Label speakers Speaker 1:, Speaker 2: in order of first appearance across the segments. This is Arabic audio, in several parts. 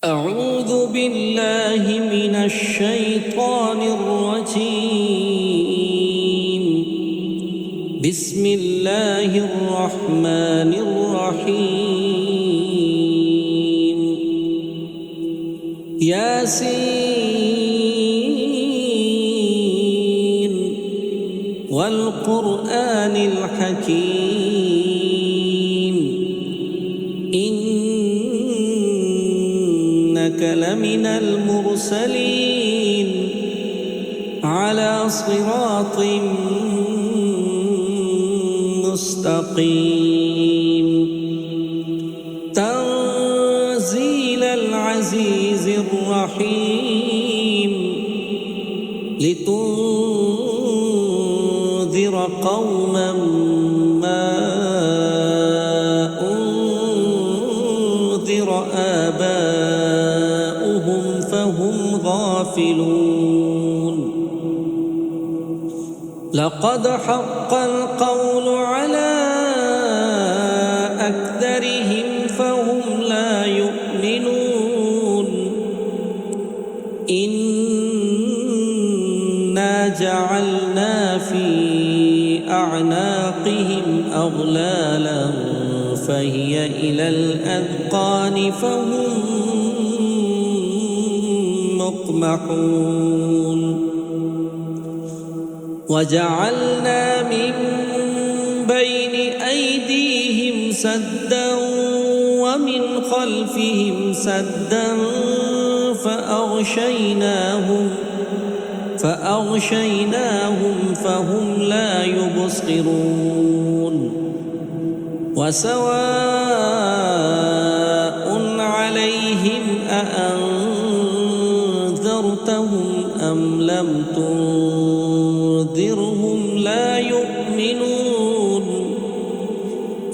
Speaker 1: أعوذ بالله من الشيطان الرجيم. بسم الله الرحمن الرحيم. ياسين والقرآن الحكيم إنك لمن المرسلين على صراط مستقيم تنزيل العزيز الرحيم لتنذر قوما ما أنذر آباؤهم فهم غافلون. لقد حق القول على أكثرهم فهم لا يؤمنون. إنا جعلنا في أعناقهم أغلالا فهي إلى الأذقان فهم مقمحون. وجعلنا من بين أيديهم سدا ومن خلفهم سدا فأغشيناهم فهم لا يبصرون. وسواء عليهم أأنذرتهم أم لم تنذرهم لا يؤمنون.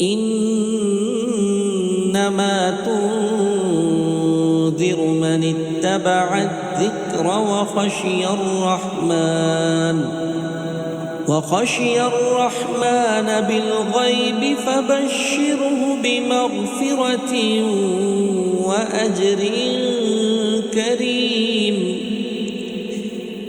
Speaker 1: إنما تنذر من اتبع الذكر وخشي الرحمن بالغيب فبشره بمغفرة وأجر كريم.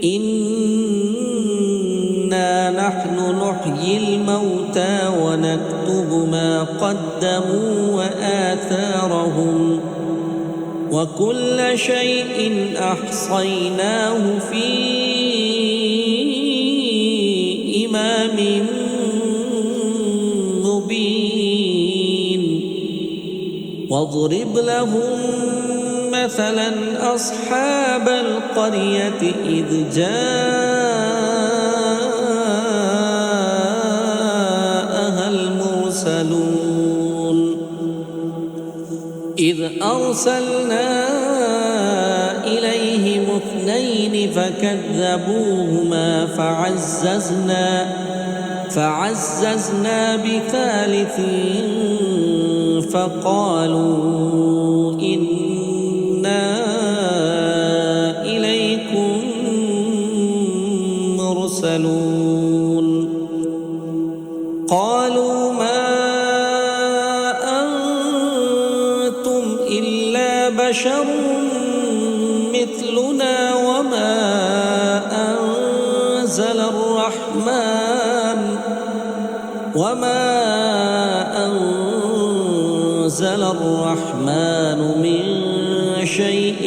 Speaker 1: إنا نحن نحيي الموتى ونكتب ما قدموا وآثارهم وكل شيء أحصيناه في إمام مبين. واضرب لهم مثلا أصحاب القرية إذ جاءها المرسلون إذ أرسلنا إليهم اثنين فكذبوهما فعززنا بثالث فقالوا إنا إليكم مرسلون. قالوا ما أنتم إلا بشر مثلنا وما أنزل الرحمن من شيء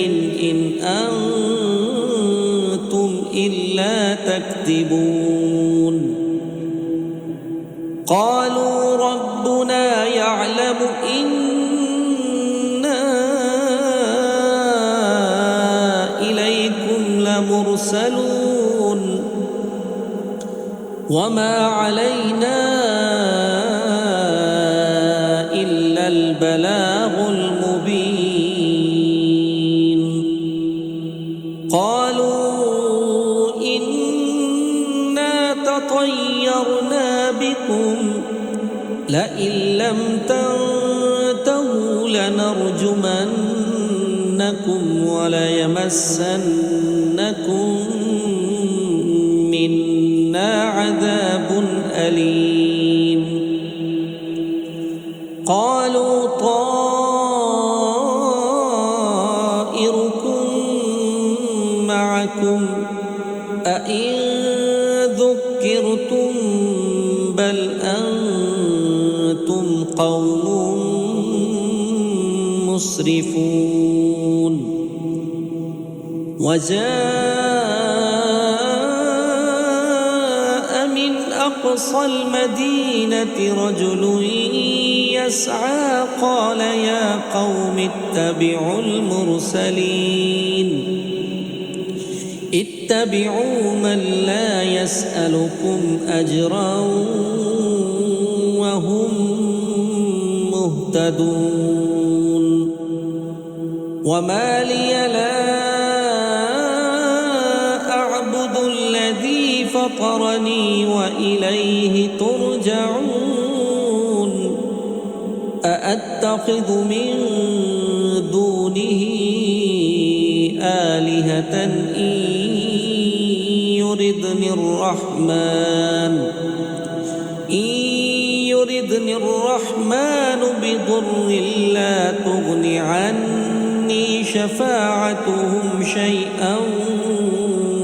Speaker 1: إن أنتم إلا تكذبون. قالوا ربنا يعلم إنا إليكم لمرسلون وما علينا إلا البلاغ المبين. قالوا إنا تطيرنا بكم لئن لم تنتهوا لنرجمنكم وليمسنكم منا عذاب أليم. قالوا معكم أئن ذكرتم بل أنتم قوم مسرفون وجاء من أقصى المدينة رجل يسعى قال يا قوم اتبعوا المرسلين اتبعوا من لا يسألكم أجرا وهم مهتدون وما لي لا أعبد الذي فطرني وإليه ترجعون أأتخذ من دونه آلهة إن يردني الرحمن بضر لا تغن عني شفاعتهم شيئا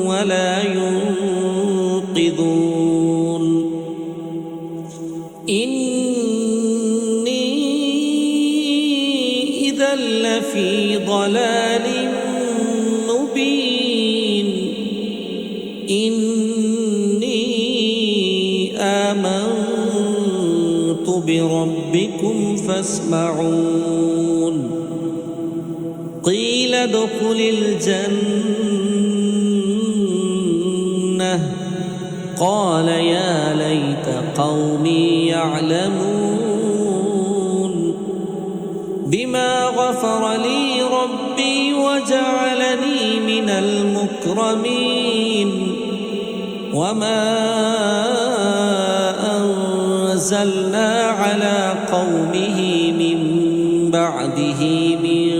Speaker 1: ولا ينقذون إني إذا لفي ضلال مبين إني آمنت بربكم فاسمعون قيل ادخل الجنة قال يا ليت قومي يعلمون بما غفر لي ربي وجعلني من المكرمين وما أنزلنا على قومه من بعده من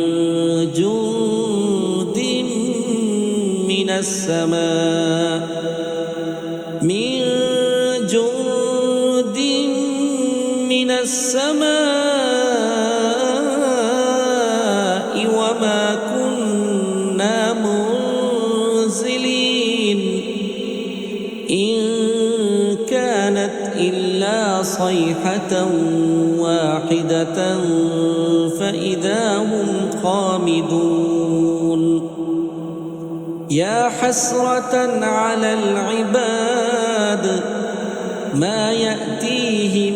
Speaker 1: جند من السماء وما كنا منزلين إن كانت إلا صيحة واحدة فإذا هم خامدون يا حسرة على العباد ما يأتيهم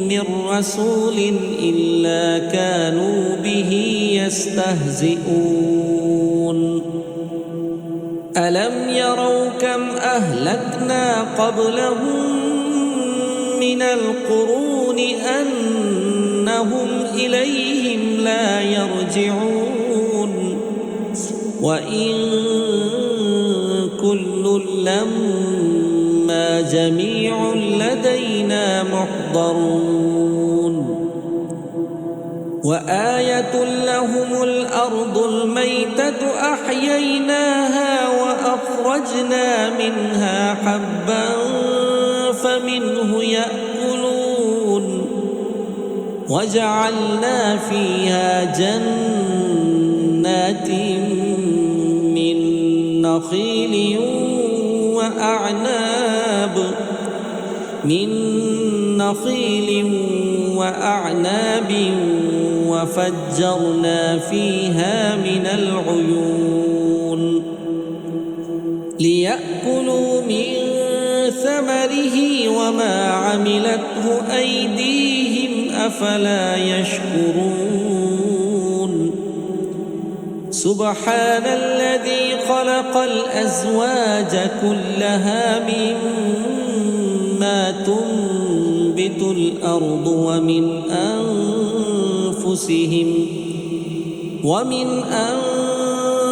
Speaker 1: من رسول إلا كانوا به يستهزئون ألم يروا كم أهلكنا قبلهم من القرون أنهم إليهم لا يرجعون وإن كل لما جميع لدينا محضرون وآية لهم الأرض الميتة أحييناها وأخرجنا منها حبا فمنه يأكلون وجعلنا فيها جنات من نخيل وأعناب وفجرنا فيها من العيون ليأكلوا من ثمره وما عملته أيديهم أفلا يشكرون سبحان الذي خلق الأزواج كلها مما تنبت الأرض ومن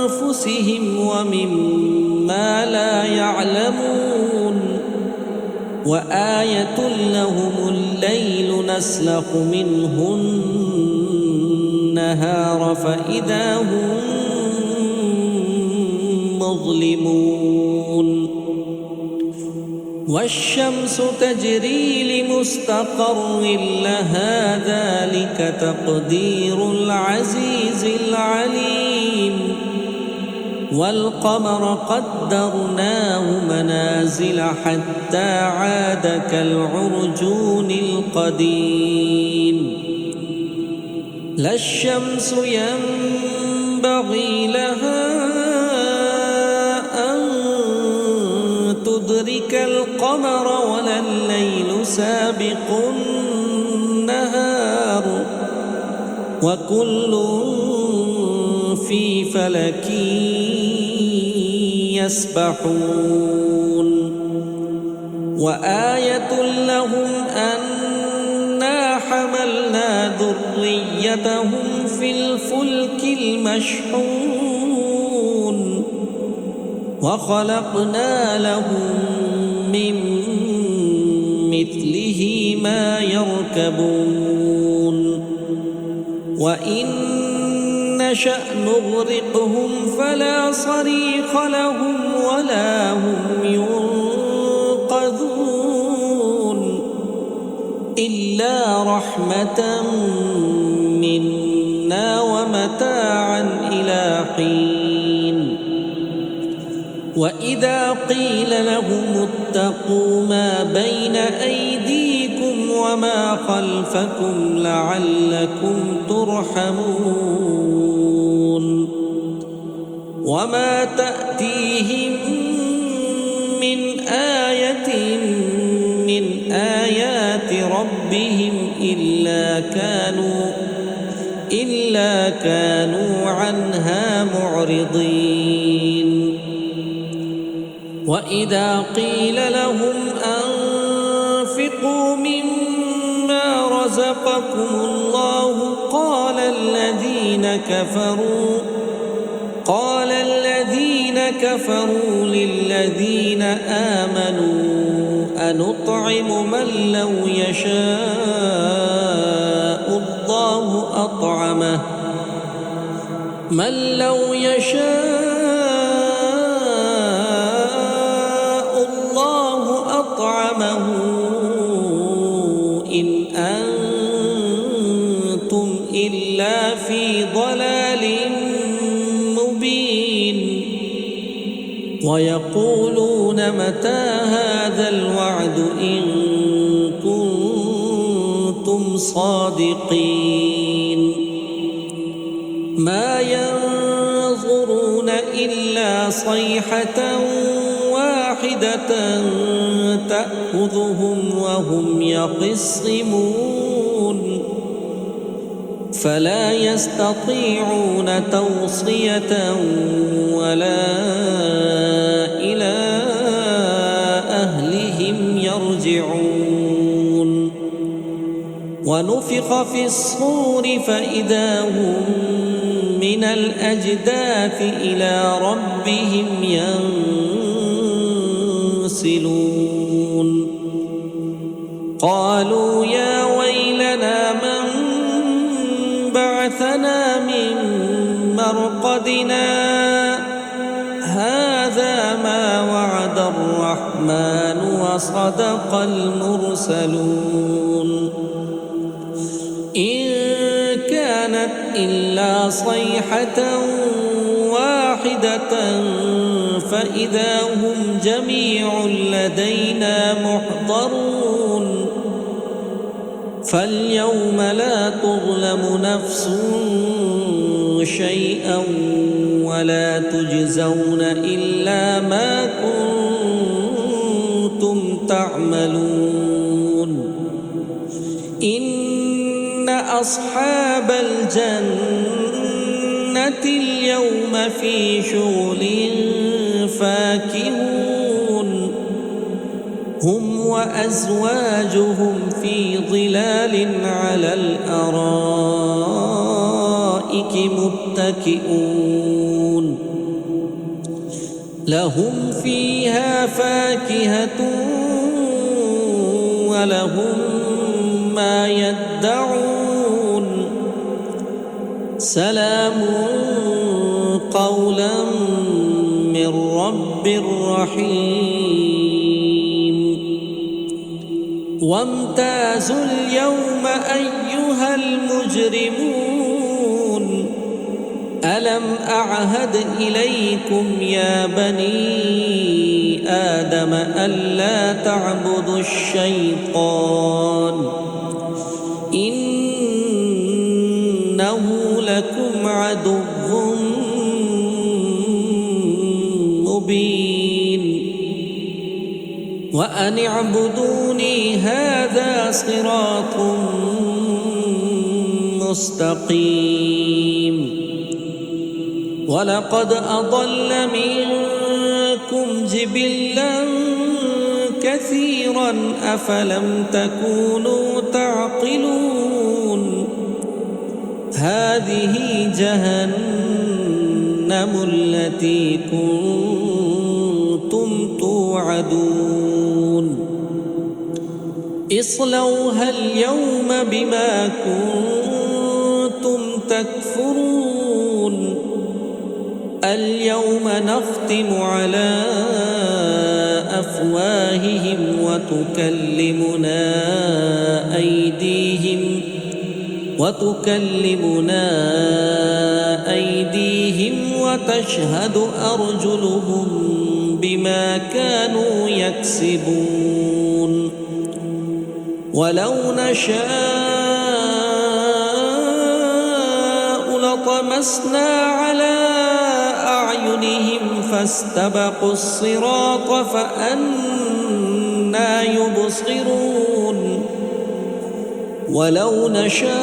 Speaker 1: أنفسهم ومما لا يعلمون وآية لهم الليل نسلخ منه النهار فإذا هم مظلمون والشمس تجري لمستقر لها ذلك تقدير العزيز العليم والقمر قدرناه منازل حتى عاد كالعرجون القديم لا الشمس ينبغي لها أن تدرك القمر ولا الليل سابق النهار وكل في فلك يسبحون وآية لهم أنا حملنا ذريتهم في الفلك المشحون وخلقنا لهم من مثله ما يركبون وإن نشأ نغرقهم فلا صريخ لهم ولا هم ينقذون إلا رحمة منا ومتاعا إلى حين وإذا قيل لهم اتقوا ما بين أيديكم وما خلفكم لعلكم ترحمون وما تأتيهم من آية من آيات ربهم إلا كانوا عنها معرضين وإذا قيل لهم أنفقوا مما رزقكم الله قال الذين كفروا للذين آمنوا أنطعم من لو يشاء الله أطعمه إن أنتم إلا في ضلال مبين ويقولون متى هذا الوعد إن كنتم صادقين ما ينظرون إلا صيحة واحدة تأخذهم وهم يخصمون فلا يستطيعون توصية ولا إلى أهلهم يرجعون ونفخ في الصور فإذا هم من الأجداث إلى ربهم ينسلون قالوا يا ويلنا من بعثنا من مرقدنا هذا ما وعد الرحمن وصدق المرسلون إن كانت إلا صيحة واحدة فإذا هم جميع لدينا محضرون فاليوم لا تظلم نفس شيئا ولا تجزون إلا ما كنتم تعملون إن أصحاب الجنة اليوم في شغل فاكهون هم وأزواجهم في ظلال على الأرائك متكئون لهم فيها فاكهة ولهم ما يدعون سلام قولا من رب رحيم وامتازوا اليوم أيها المجرمون ألم أعهد إليكم يا بني آدم ألا تعبدوا الشيطان إنه لكم عدو مبين وأن اعبدوني هذا صراط مستقيم ولقد أضل منكم جبلا كثيرا أفلم تكونوا تعقلون هذه جهنم التي كنتم توعدون اصلوها اليوم بما كنتم تكفرون اليوم نختم على أفواههم وتكلمنا أيديهم وتشهد أرجلهم بما كانوا يكسبون ولو نشاء لطمسنا على أعينهم فاستبقوا الصراط فأنى يبصرون ولو نشاء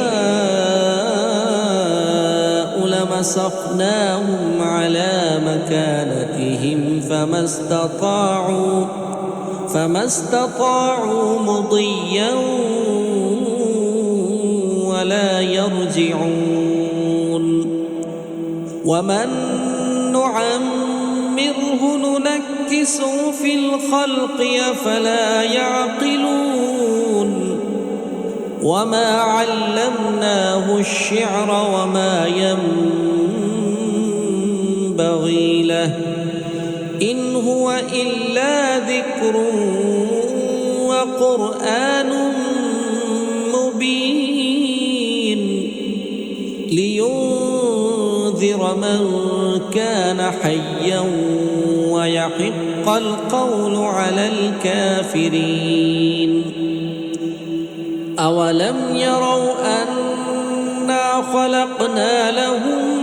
Speaker 1: لمسخناهم على مكانتهم فما استطاعوا مضيا ولا يرجعون ومن نعمره ننكسه في الخلق أفلا يعقلون وما علمناه الشعر وما ينبغي له إن هو إلا ذكر وقرآن مبين لينذر من كان حيا ويحق القول على الكافرين أولم يروا أنا خلقنا لهم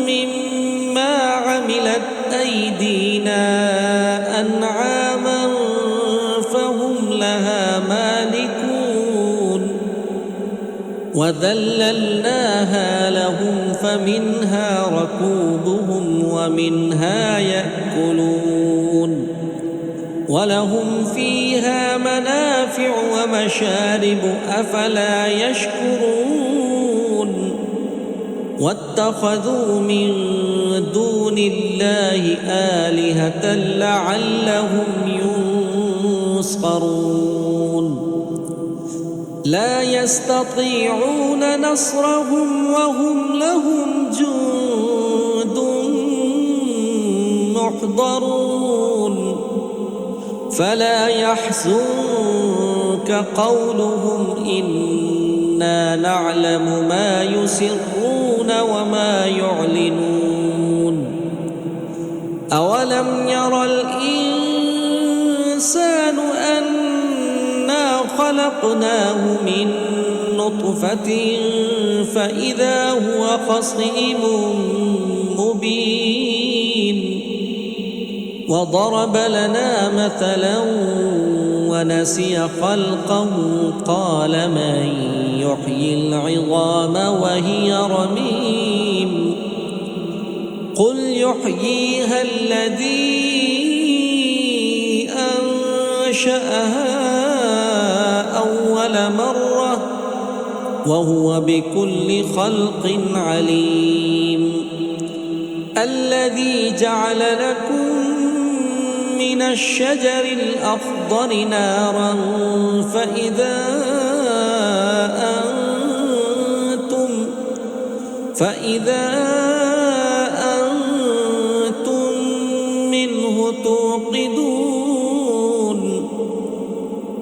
Speaker 1: مما عملت أيدينا أنعاما فهم لها مالكون وذللناها لهم فمنها ركوبهم ومنها يأكلون ولهم فيها منافع ومشارب أفلا يشكرون واتخذوا من دون الله آلهة لعلهم ينصرون لا يستطيعون نصرهم وهم لهم جند محضرون فلا يحزنك قولهم إنا نعلم ما يسرون وما يعلنون أولم ير الإنسان أنا خلقناه من نطفة فإذا هو خصيم مبين وضرب لنا مثلا ونسي خلقه قال من يحيي العظام وهي رميم قل يحييها الذي أنشأها أول مرة وهو بكل خلق عليم الذي جعل لكم من الشجر الأخضر نارا فإذا أنتم منه توقدون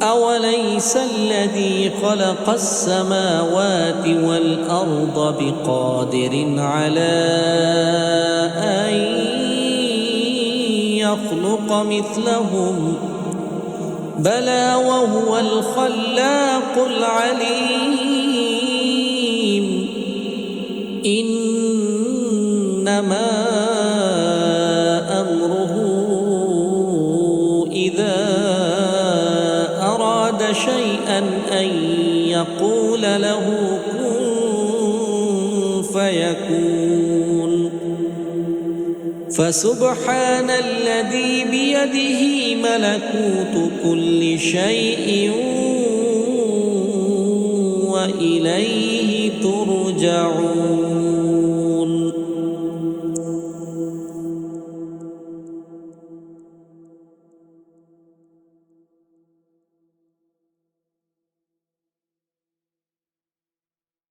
Speaker 1: أوليس الذي خلق السماوات والأرض بقادر على أن يخلق مثلهم بلى وهو الخلاق العليم إنما أمره إذا أراد شيئا أن يقول له كن فيكون فسبحان الذي بيده ملكوت كل شيء وإليه ترجعون.